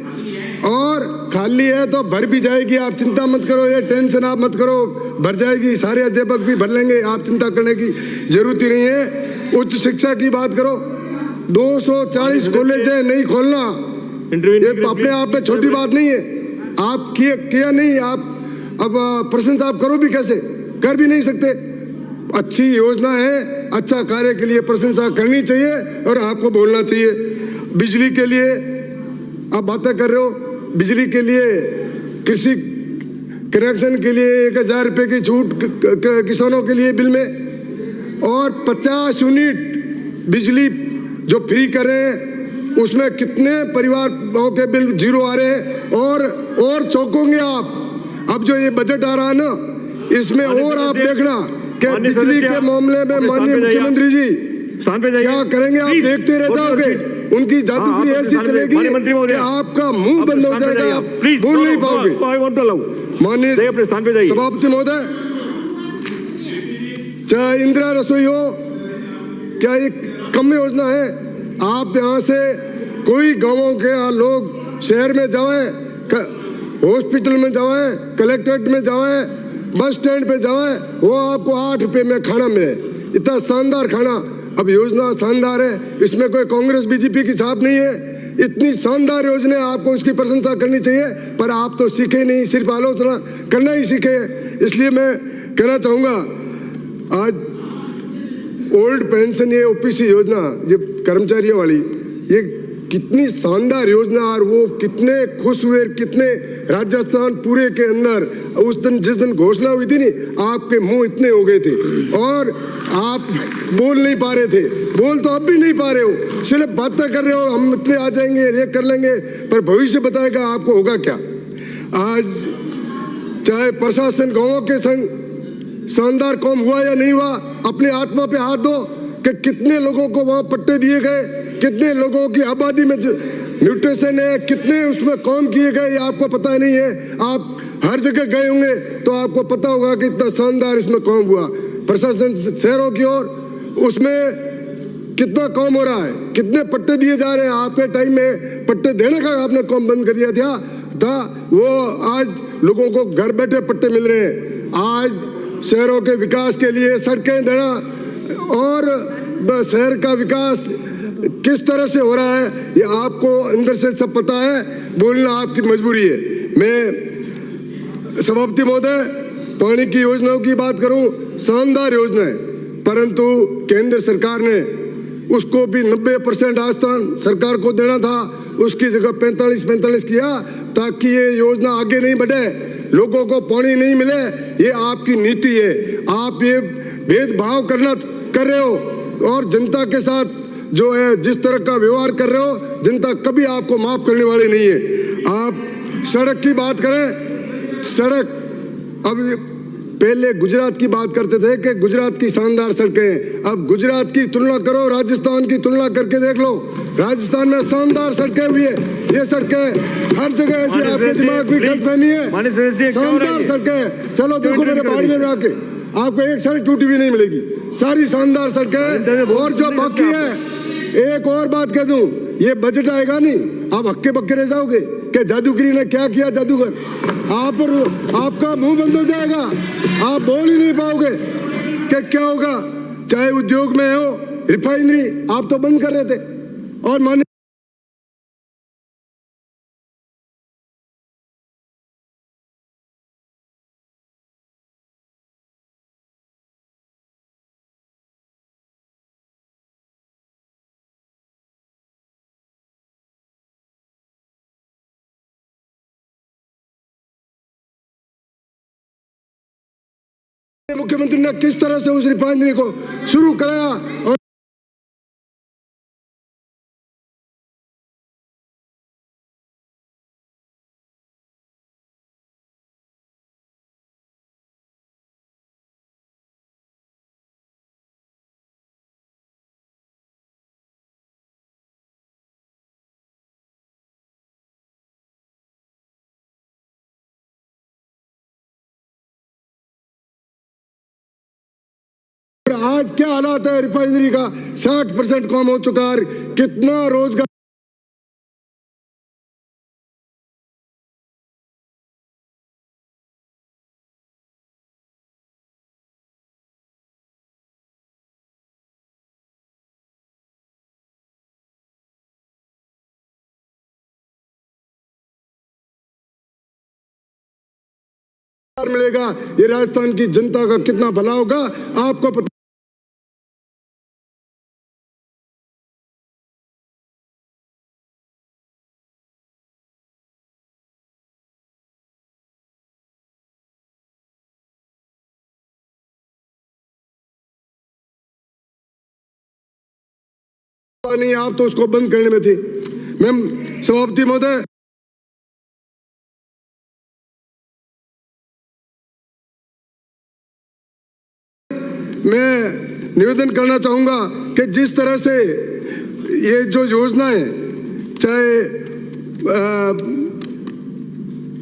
और खाली है तो भर भी जाएगी, आप चिंता मत करो, ये टेंशन आप मत करो, भर जाएगी। सारे अध्यापक भी भर लेंगे, आप चिंता करने की जरूरत ही नहीं है। उच्च शिक्षा की बात करो, 240 कॉलेज है, नहीं खोलना ये अपने आप में छोटी बात नहीं है। आप किया नहीं, आप अब प्रशंसा आप करो भी कैसे, कर भी नहीं सकते। अच्छी योजना है, अच्छा कार्य के लिए प्रशंसा करनी चाहिए और आपको बोलना चाहिए। बिजली के लिए आप बातें कर रहे हो, बिजली के लिए कृषि कनेक्शन के लिए 1000 रुपये की छूट किसानों के लिए बिल में, और 50 यूनिट बिजली जो फ्री कर रहे हैं उसमें कितने परिवारों के बिल जीरो आ रहे हैं। और चौंकोगे आप, अब जो ये बजट आ रहा है ना, इसमें और आप देखना कि बिजली के मामले में माननीय मुख्यमंत्री जी क्या करेंगे, आप देखते रह जाओगे। उनकी जादूगरी ऐसी चलेगी कि आपका मुंह बंद हो जाएगा, आप बोल नहीं पाओगे। माननीय सभापति महोदय, चाहे इंदिरा रसोई हो, क्या ये कम योजना है? आप यहाँ से कोई गांवों के लोग शहर में जाए, हॉस्पिटल में जाए, कलेक्ट्रेट में जाए, बस स्टैंड पे जाए, वो आपको 8 रुपए में खाना मिले, इतना शानदार खाना। अब योजना शानदार है, इसमें कोई कांग्रेस बीजेपी की छाप नहीं है। इतनी शानदार योजना है, आपको उसकी प्रशंसा करनी चाहिए, पर आप तो सीखे नहीं, सिर्फ आलोचना करना ही सीखे। इसलिए मैं कहना चाहूंगा, आज ओल्ड पेंशन, ये ओपीसी योजना, ये कर्मचारियों वाली, ये कितनी शानदार योजना, और वो कितने खुश हुए, कितने राजस्थान पूरे के अंदर उस दिन जिस दिन घोषणा हुई थी नहीं, आपके मुंह इतने हो गए थे और आप बोल नहीं पा रहे थे। बोल तो अब भी नहीं पा रहे हो, सिर्फ बातें कर रहे हो, हम इतने आ जाएंगे, ये कर लेंगे, पर भविष्य बताएगा आपको होगा क्या। आज चाहे प्रशासन गांवों के संग शानदार काम हुआ या नहीं हुआ, अपने आत्मा पे हाथ दो कि कितने लोगों को वहां पट्टे दिए गए, कितने लोगों की आबादी में न्यूट्रिशन है, कितने उसमें काम किए गए, ये आपको पता नहीं है। आप हर जगह गए होंगे तो आपको पता होगा कि इतना शानदार इसमें काम हुआ। प्रशासन शहरों की ओर, उसमें कितना काम हो रहा है, कितने पट्टे दिए जा रहे हैं। आपके टाइम में पट्टे देने का आपने काम बंद कर दिया था वो आज लोगों को घर बैठे पट्टे मिल रहे हैं। आज शहरों के विकास के लिए सड़कें देना और शहर का विकास किस तरह से हो रहा है, ये आपको अंदर से सब पता है, बोलना आपकी मजबूरी है। मैं सभापति महोदय, पानी की योजनाओं की बात करूं, शानदार योजना है, परंतु केंद्र सरकार ने उसको भी 90% आस्थान सरकार को देना था, उसकी जगह 45 किया, ताकि ये योजना आगे नहीं बढ़े, लोगों को पानी नहीं मिले। ये आपकी नीति है, आप ये भेदभाव कर रहे हो और जनता के साथ जो है जिस तरह का व्यवहार कर रहे हो, जनता कभी आपको माफ करने वाली नहीं है। आप सड़क की बात करें, सड़क, अब पहले गुजरात की बात करते थे कि गुजरात की शानदार सड़कें, अब गुजरात की तुलना करो, राजस्थान की तुलना करके देख लो, राजस्थान में शानदार सड़कें हुई है। ये सड़कें हर जगह ऐसी, आपके दिमाग में गलतफहमी है, शानदार सड़कें। चलो देखो मेरे बाड़मेर में आके, आपको एक सड़क टूटी भी नहीं मिलेगी, सारी शानदार सड़कें। और जो बाकी है, एक और बात कह दूं, ये बजट आएगा नहीं, आप हक्के बक्के रह जाओगे कि जादूगरी ने क्या किया, जादूगर। आपका मुंह बंद हो जाएगा, आप बोल ही नहीं पाओगे कि क्या होगा। चाहे उद्योग में हो, रिफाइनरी आप तो बंद कर रहे थे, और माने मुख्यमंत्री ने किस तरह से उस रिफाइनरी को शुरू कराया और आज क्या हालात है रिफाइनरी का, 60% काम हो चुका है, कितना रोजगार मिलेगा, ये राजस्थान की जनता का कितना भला होगा आपको पता। नहीं, आप तो उसको बंद करने में थे। मैम सभापति महोदय, मैं निवेदन करना चाहूंगा कि जिस तरह से ये जो योजना है, चाहे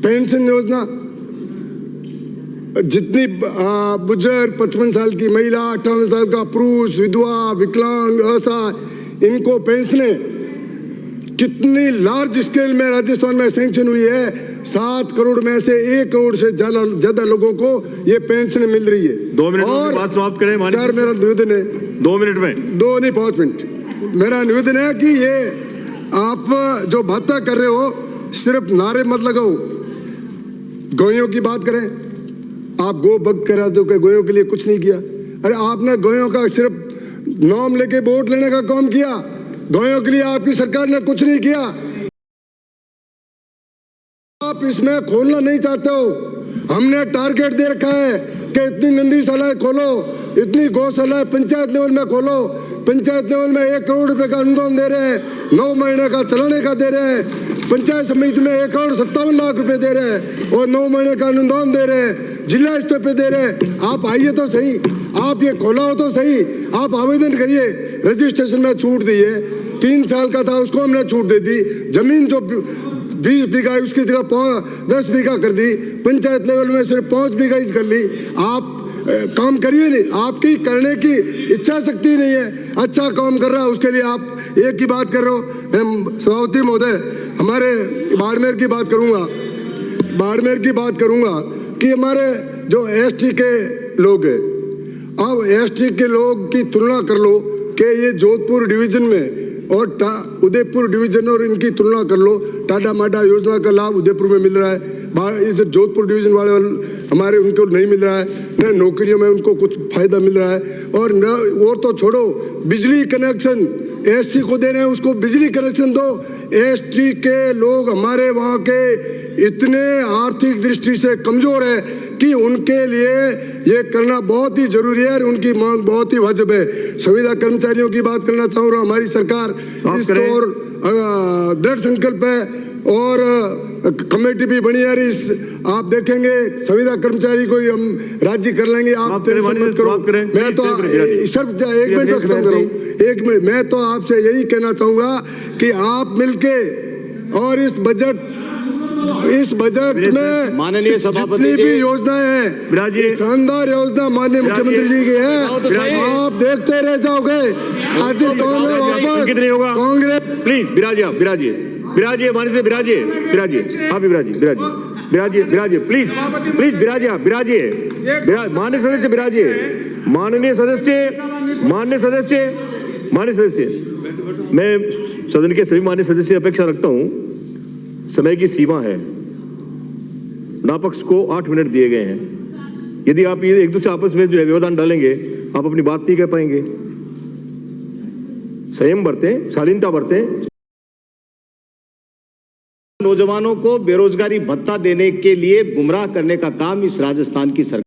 पेंशन योजना, जितनी बुजुर्ग 55 साल की महिला, 58 साल का पुरुष, विधवा, विकलांग, असहाय, इनको पेंशनें कितनी लार्ज स्केल में राजस्थान में सैंक्शन हुई है। 7 करोड़ में से 1 करोड़ से ज्यादा लोगों को ये पेंशन मिल रही है। 2 मिनट में बात समाप्त करें। सर मेरा निवेदन है 2 मिनट में, 2 नहीं 5 मिनट। मेरा निवेदन है कि ये आप जो बातें कर रहे हो सिर्फ नारे मत लगाओ, गोयों की बात करें। आप गो भक्त करा दो कि गोयों के लिए कुछ नहीं किया। अरे आपने गोयों का सिर्फ नाम लेके वोट लेने का काम किया, गोयों के लिए आपकी सरकार ने कुछ नहीं किया। आप इसमें खोलना नहीं चाहते हो। हमने टारगेट दे रखा है कि इतनी नंदीशालाएं खोलो, इतनी गौशालाएं पंचायत लेवल में खोलो। पंचायत लेवल में 1 करोड़ रुपए का अनुदान दे रहे हैं, 9 महीने का चलाने का दे रहे हैं। पंचायत समिति में 1 करोड़ 57 लाख रुपए दे रहे हैं और 9 महीने का अनुदान दे रहे हैं, जिला स्तर पे दे रहे हैं। आप आइए तो सही, आप ये खोला हो तो सही, आप आवेदन करिए। रजिस्ट्रेशन में छूट दी है, 3 साल का था उसको हमने छूट दे दी। जमीन जो 20 बीघा है उसकी जगह 10 बीघा कर दी। पंचायत लेवल में सिर्फ 5 बीघा ही कर ली। आप काम करिए नहीं, आपकी करने की इच्छा शक्ति नहीं है। अच्छा काम कर रहा है उसके लिए आप एक ही बात कर रहे हो। मैं सभापति महोदय हमारे बाड़मेर की बात करूंगा, बाड़मेर की बात करूंगा कि हमारे जो एसटी के लोग हैं, अब एसटी के लोग की तुलना कर लो कि ये जोधपुर डिवीजन में और उदयपुर डिवीजन और इनकी तुलना कर लो। टाटा माटा योजना का लाभ उदयपुर में मिल रहा है, इधर जोधपुर डिवीजन वाले हमारे उनको नहीं मिल रहा है। न नौकरियों में उनको कुछ फायदा मिल रहा है और न और तो छोड़ो, बिजली कनेक्शन एसटी को दे रहे हैं, उसको बिजली कनेक्शन दो। एसटी के लोग हमारे वहाँ के इतने आर्थिक दृष्टि से कमजोर है कि उनके लिए ये करना बहुत ही जरूरी है और उनकी मांग बहुत ही वाजिब है। संविदा कर्मचारियों की बात करना चाहूँ रहा, हमारी सरकार इस ओर दृढ़ संकल्प है और कमेटी भी बनी है। इस आप देखेंगे संविदा कर्मचारी को ही हम राज्य कर लेंगे। आप टेंशन मत करो। मैं तो सिर्फ 1 मिनट में खत्म करूँ, 1 मिनट। मैं तो आपसे यही कहना चाहूंगा कि आप मिलके और इस बजट में माननीय सभापति जितनी भी योजनाएं हैं, शानदार योजना माननीय मुख्यमंत्री जी की है, आप देखते रह जाओगे। राजस्थान में वापस कांग्रेस। प्लीज बिराजिए माननीय से बिराजिए आप भी बिराजिए प्लीज बिराजिए माननीय सदस्य। मैं सदन के सभी माननीय सदस्य अपेक्षा रखता हूं, समय की सीमा है, नापक्ष को 8 मिनट दिए गए हैं। यदि आप ये एक दूसरे आपस में जो है व्यवधान डालेंगे, आप अपनी बात नहीं कह पाएंगे। संयम बरतें, शालीनता बरतें। नौजवानों को बेरोजगारी भत्ता देने के लिए गुमराह करने का काम इस राजस्थान की सरकार